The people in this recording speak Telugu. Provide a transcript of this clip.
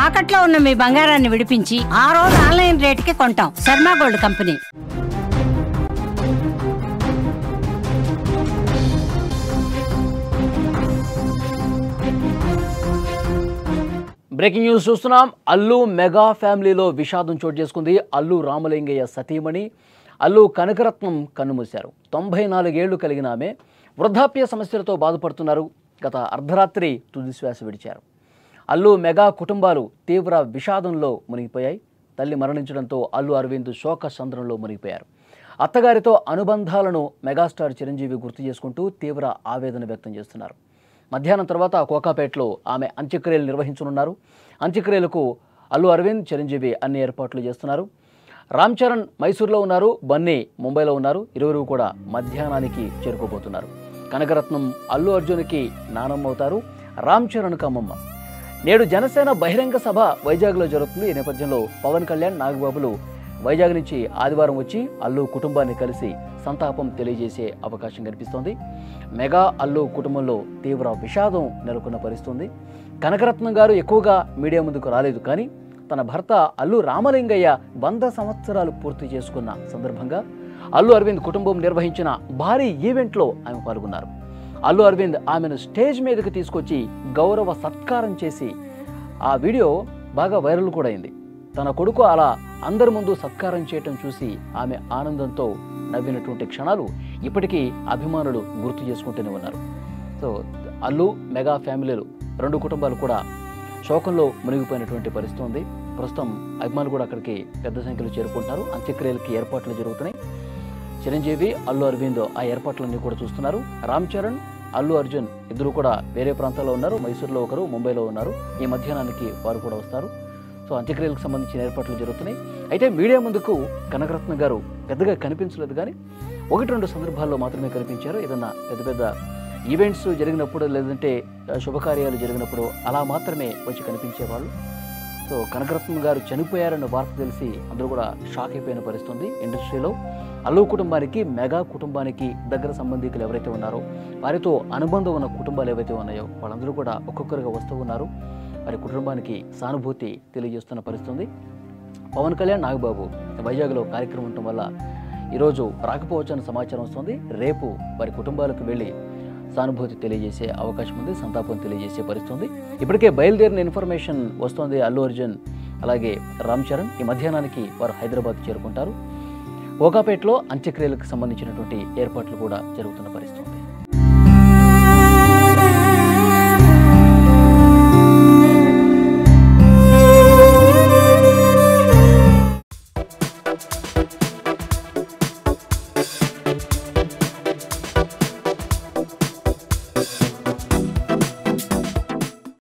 తాకట్లో ఉన్న మీ బంగారాన్ని విడిపించి ఆ రోజు ఆన్లైన్ రేటుకి కొంటాం. Sharma gold company. Breaking news చూస్తున్నాం. అల్లు మెగా ఫ్యామిలీలో విషాదం చోటు చేసుకుంది. అల్లు రామలింగయ్య సతీమణి అల్లు కనకరత్నం కన్నుమూశారు. 94 ఏళ్లు కలిగిన ఆమె వృద్ధాప్య సమస్యలతో బాధపడుతున్నారు. గత అర్ధరాత్రి తుదిశ్వాస విడిచారు. అల్లు మెగా కుటుంబాలు తీవ్ర విషాదంలో మునిగిపోయాయి. తల్లి మరణించడంతో అల్లు అరవింద్ శోక సంద్రంలో మునిగిపోయారు. అత్తగారితో అనుబంధాలను మెగాస్టార్ చిరంజీవి గుర్తు చేసుకుంటూ తీవ్ర ఆవేదన వ్యక్తం చేస్తున్నారు. మధ్యాహ్నం తర్వాత కోకాపేటలో ఆమె అంత్యక్రియలు నిర్వహించనున్నారు. అంత్యక్రియలకు అల్లు అరవింద్ చిరంజీవి అన్ని ఏర్పాట్లు చేస్తున్నారు. రామ్ చరణ్ మైసూర్లో ఉన్నారు. బన్నీ ముంబైలో ఉన్నారు. ఇరువురు కూడా మధ్యాహ్నానికి చేరుకోబోతున్నారు. కనకరత్నం అల్లు అర్జున్కి నానమ్మ అవుతారు. రామ్ చరణ్కు అమ్మమ్మ. నేడు జనసేన బహిరంగ సభ వైజాగ్లో జరుగుతుంది. ఈ నేపథ్యంలో పవన్ కళ్యాణ్, నాగబాబులు వైజాగ్ నుంచి ఆదివారం వచ్చి అల్లు కుటుంబాన్ని కలిసి సంతాపం తెలియజేసే అవకాశం కనిపిస్తోంది. మెగా అల్లు కుటుంబంలో తీవ్ర విషాదం నెలకొన్న పరిస్థితుంది. కనకరత్నం గారు ఎక్కువగా మీడియా ముందుకు రాలేదు. కానీ తన భర్త అల్లు రామలింగయ్య 100 సంవత్సరాలు పూర్తి చేసుకున్న సందర్భంగా అల్లు అరవింద్ కుటుంబం నిర్వహించిన భారీ ఈవెంట్లో ఆమె పాల్గొన్నారు. అల్లు అరవింద్ ఆమెను స్టేజ్ మీదకి తీసుకొచ్చి గౌరవ సత్కారం చేసి ఆ వీడియో బాగా వైరల్ కూడా అయింది. తన కొడుకు అలా అందరి ముందు సత్కారం చేయటం చూసి ఆమె ఆనందంతో నవ్వినటువంటి క్షణాలు ఇప్పటికీ అభిమానులు గుర్తు చేసుకుంటూనే ఉన్నారు. సో అల్లు మెగా ఫ్యామిలీలు 2 కుటుంబాలు కూడా శోకంలో మునిగిపోయినటువంటి పరిస్థితి ఉంది. ప్రస్తుతం అభిమానులు కూడా అక్కడికి పెద్ద సంఖ్యలో చేరుకుంటున్నారు. అంత్యక్రియలకి ఏర్పాట్లు జరుగుతున్నాయి. చిరంజీవి, అల్లు అరవింద్ ఆ ఏర్పాట్లన్నీ కూడా చూస్తున్నారు. రామ్ చరణ్, అల్లు అర్జున్ ఇద్దరు కూడా వేరే ప్రాంతాల్లో ఉన్నారు. మైసూర్లో ఒకరు, ముంబైలో ఉన్నారు. ఈ మధ్యాహ్నానికి వారు కూడా వస్తారు. సో అంత్యక్రియలకు సంబంధించిన ఏర్పాట్లు జరుగుతున్నాయి. అయితే మీడియా ముందుకు కనకరత్న గారు పెద్దగా కనిపించలేదు. కానీ 1-2 సందర్భాల్లో మాత్రమే కనిపించారు. ఏదన్నా పెద్ద ఈవెంట్స్ జరిగినప్పుడు, లేదంటే శుభకార్యాలు జరిగినప్పుడు అలా మాత్రమే వచ్చి కనిపించేవాళ్ళు. సో కనకరత్న గారు చనిపోయారన్న వార్త తెలిసి అందరూ కూడా షాక్ అయిపోయిన పరిస్థితుంది. ఇండస్ట్రీలో అల్లు కుటుంబానికి, మెగా కుటుంబానికి దగ్గర సంబంధికులు ఎవరైతే ఉన్నారో, వారితో అనుబంధం ఉన్న కుటుంబాలు ఏవైతే ఉన్నాయో వాళ్ళందరూ కూడా ఒక్కొక్కరుగా వస్తూ ఉన్నారు. వారి కుటుంబానికి సానుభూతి తెలియజేస్తున్న పరిస్థితుంది. పవన్ కళ్యాణ్, నాగబాబు వైజాగ్లో కార్యక్రమం ఉండటం వల్ల ఈరోజు రాకపోవచ్చని సమాచారం వస్తుంది. రేపు వారి కుటుంబాలకు వెళ్ళి సానుభూతి తెలియజేసే అవకాశం ఉంది. సంతాపం తెలియజేసే పరిస్థితుంది. ఇప్పటికే బయలుదేరిన ఇన్ఫర్మేషన్ వస్తుంది. అల్లు అర్జున్ అలాగే రామ్ చరణ్ ఈ మధ్యాహ్నానికి వారు హైదరాబాద్ చేరుకుంటారు. కోకాపేటలో అంత్యక్రియలకు సంబంధించినటువంటి ఏర్పాట్లు కూడా జరుగుతున్న పరిస్థితుంది.